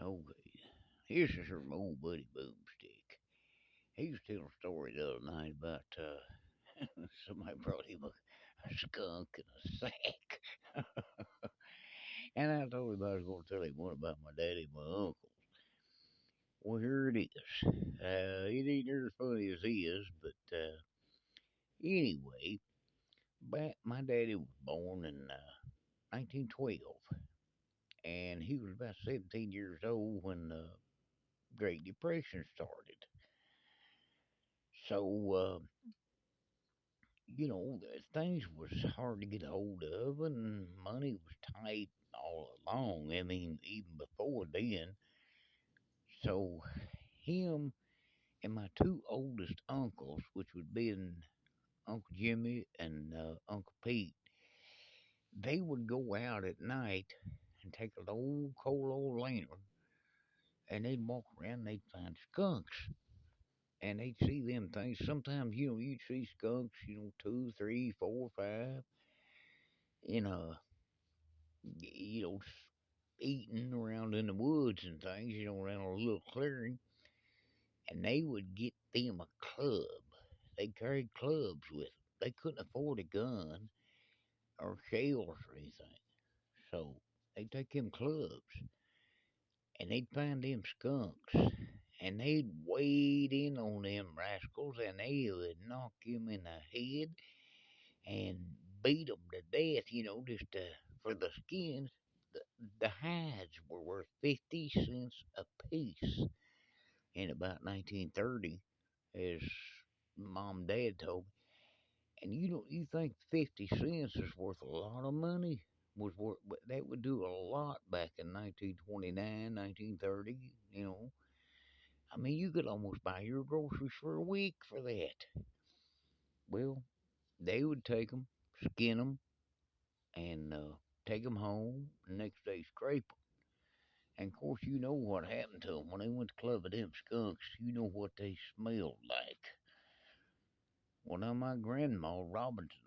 Okay, here's just from old buddy Boomstick. He was telling a story the other night about somebody brought him a skunk in a sack. And I told him I was going to tell him one about my daddy and my uncle. Well, here it is. It ain't near as funny as his, but anyway, my daddy was born in 1912, and he was about 17 years old when the Great Depression started. So, things was hard to get hold of, and money was tight all along. I mean, even before then. So, him and my two oldest uncles, which would be Uncle Jimmy and Uncle Pete, they would go out at night and take an old cold old lantern, and they'd walk around and they'd find skunks. And they'd see them things. Sometimes, you'd see skunks, two, three, four, five, in a, eating around in the woods and things, around a little clearing. And they would get them a club. They carried clubs with them. They couldn't afford a gun or shells or anything. So they'd take them clubs and they'd find them skunks. And they'd wade in on them rascals and they would knock them in the head and beat them to death, for the skins. The, the hides were worth 50 cents a piece in about 1930, as mom and dad told me. And you think 50 cents is worth a lot of money? Was worth, but that would do a lot back in 1929, 1930. I mean, you could almost buy your groceries for a week for that. Well, they would take them, skin them, and take them home. The next day, scrape them. And of course, you know what happened to them when they went to club with them skunks. You know what they smelled like. Well, now my grandma Robinson,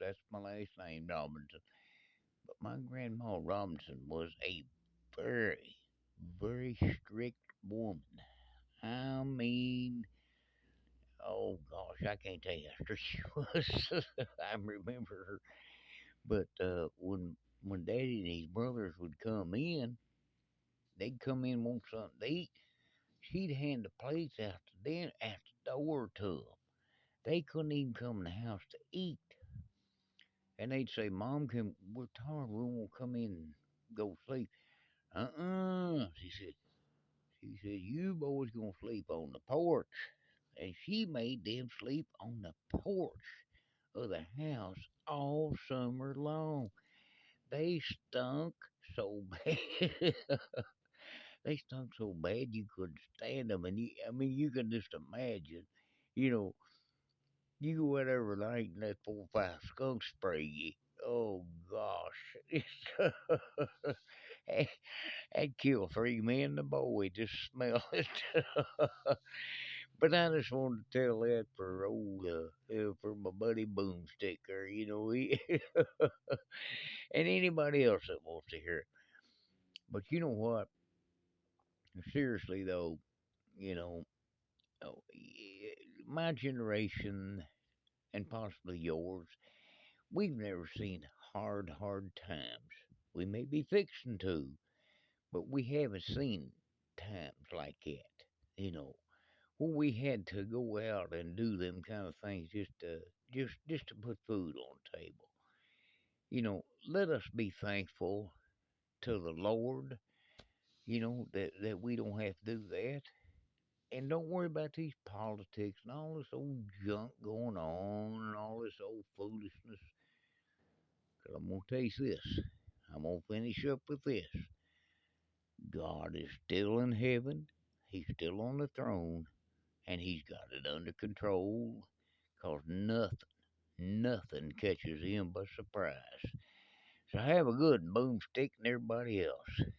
that's my last name, Robinson. But my grandma Robinson was a very, very strict woman. I mean, oh gosh, I can't tell you how strict she was. I remember her. But when Daddy and his brothers would come in, they'd come in and want something to eat. She'd hand the plates out at the door to them. They couldn't even come in the house to eat. And they'd say, Mom, we're tired. We won't come in and go sleep. She said, you boys gonna sleep on the porch. And she made them sleep on the porch of the house all summer long. They stunk so bad. They stunk so bad you couldn't stand them. And I mean, you can just imagine, you know, you go out every night and that 4 or 5 skunk spray you. Oh gosh, I'd kill 3 men and a boy just smell it. But I just wanted to tell that for my buddy Boomsticker, and anybody else that wants to hear it. But you know what? Seriously though, you know, my generation and possibly yours, we've never seen hard times. We may be fixing to, but we haven't seen times like that. You know, where we had to go out and do them kind of things just to put food on the table. Let us be thankful to the Lord. That we don't have to do that, and don't worry about these politics and all this old junk going on and all this old foolishness. Cause I'm gonna tell you this. I'm gonna finish up with this. God is still in heaven. He's still on the throne, and He's got it under control. Cause nothing catches Him by surprise. So have a good boomstick and everybody else.